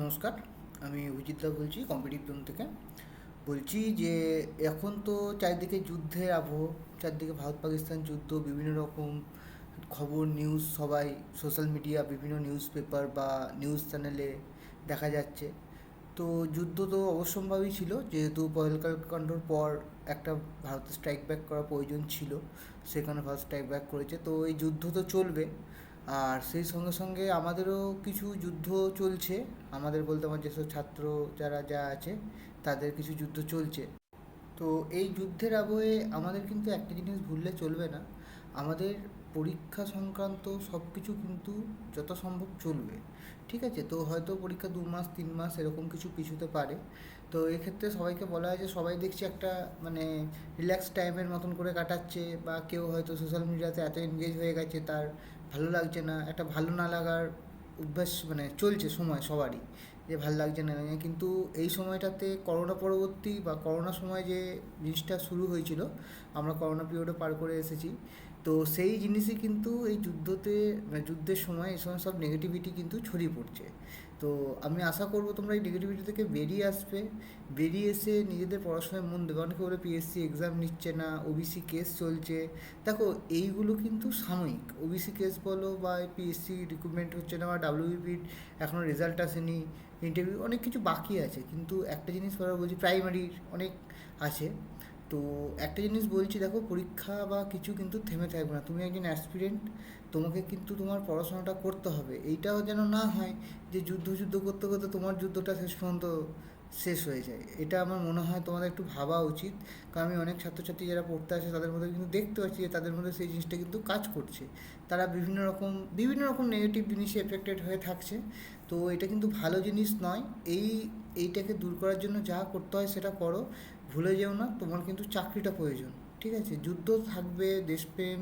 নমস্কার, আমি অভিজিৎ বলছি কম্পিটিটিভ জোন থেকে। বলছি যে এখন তো চারিদিকে যুদ্ধের আবহ, চারদিকে ভারত পাকিস্তান যুদ্ধ, বিভিন্ন রকম খবর নিউজ সবাই সোশ্যাল মিডিয়া, বিভিন্ন নিউজ পেপার বা নিউজ চ্যানেলে দেখা যাচ্ছে। তো যুদ্ধ তো অবশ্যম্ভাবী ছিল, যেহেতু পহেলগাঁও কাণ্ডর পর একটা ভারতের স্ট্রাইক ব্যাক করা প্রয়োজন ছিল, সেখানে ভারত স্ট্রাইক ব্যাক করেছে। তো এই যুদ্ধ তো চলবে, আর সেই সঙ্গে সঙ্গে আমাদেরও কিছু যুদ্ধ চলছে। আমাদের বলতে আমার যেসব ছাত্র যারা যা আছে, তাদের কিছু যুদ্ধ চলছে। তো এই যুদ্ধের আবহে আমাদের কিন্তু একটা জিনিস ভুললে চলবে না, আমাদের পরীক্ষা সংক্রান্ত সব কিছু কিন্তু যথাসম্ভব চলবে। ঠিক আছে, তো হয়তো পরীক্ষা 2 মাস 3 মাস এরকম কিছু পিছুতে পারে। তো এক্ষেত্রে সবাইকে বলা হয় যে সবাই দেখছি একটা মানে রিল্যাক্স টাইমের মতন করে কাটাচ্ছে, বা কেউ হয়তো সোশ্যাল মিডিয়াতে এত এনগেজ হয়ে গেছে তার ভালো লাগছে না, একটা ভালো না লাগার অভ্যাস মানে চলছে সময় সবারই, যে ভাল লাগছে না। কিন্তু এই সময়টাতে করোনা পরবর্তী বা করোনা সময় যে জিনিসটা শুরু হয়েছিল, আমরা করোনা পিরিয়ডে পার করে এসেছি। তো সেই জিনিসই কিন্তু এই যুদ্ধতে মানে যুদ্ধের সময় এই সময় সব নেগেটিভিটি কিন্তু ছড়িয়ে পড়ছে। তো আমি আশা করবো তোমরা এই নেগেটিভিটি থেকে বেরিয়ে আসবে, বেরিয়ে এসে নিজেদের পড়াশোনায় মন দেবে। অনেকে বলে পিএসসি এক্সাম নিচ্ছে না, ওবিসি কেস চলছে। দেখো, এইগুলো কিন্তু সাময়িক। ওবিসি কেস বলো বা পিএসসি রিক্রুটমেন্ট হচ্ছে না, বা ডাব্লিউবিপির এখনও রেজাল্ট আসেনি, ইন্টারভিউ অনেক কিছু বাকি আছে। কিন্তু একটা জিনিস বলা বলছি, প্রাইমারির অনেক আছে। তো একটা জিনিস বলছি, দেখো, পরীক্ষা বা কিছু কিন্তু থেমে থাকবে না। তুমি একজন অ্যাসপিরেন্ট, তোমাকে কিন্তু তোমার পড়াশোনাটা করতে হবে। এইটাও যেন না হয় যে যুদ্ধ যুদ্ধ করতে করতে তোমার যুদ্ধটা শেষ পর্যন্ত শেষ হয়ে যায়। এটা আমার মনে হয় তোমাদের একটু ভাবা উচিত। কারণ আমি অনেক ছাত্রছাত্রী যারা পড়তে আসে তাদের মধ্যে কিন্তু দেখতে পাচ্ছি যে তাদের মধ্যে সেই জিনিসটা কিন্তু কাজ করছে। তারা বিভিন্ন রকম নেগেটিভ জিনিসে এফেক্টেড হয়ে থাকছে। তো এটা কিন্তু ভালো জিনিস নয়। এইটাকে দূর করার জন্য যা করতে হয় সেটা করো। ভুলে যেও না, তোমার কিন্তু চাকরিটা প্রয়োজন। ঠিক আছে, যুদ্ধ থাকবে, দেশপ্রেম,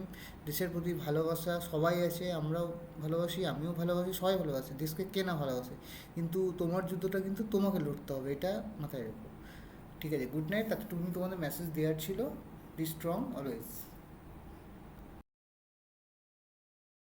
দেশের প্রতি ভালোবাসা সবাই আছে। আমরাও ভালোবাসি, আমিও ভালোবাসি, সবাই ভালোবাসে, দেশকে কে না ভালোবাসে। কিন্তু তোমার যুদ্ধটা কিন্তু তোমাকে লড়তে হবে, এটা মাথায় রেখো। ঠিক আছে, গুড নাইট। এতটুকুনি তোমাদের মেসেজ দেওয়ার ছিল। Be strong always.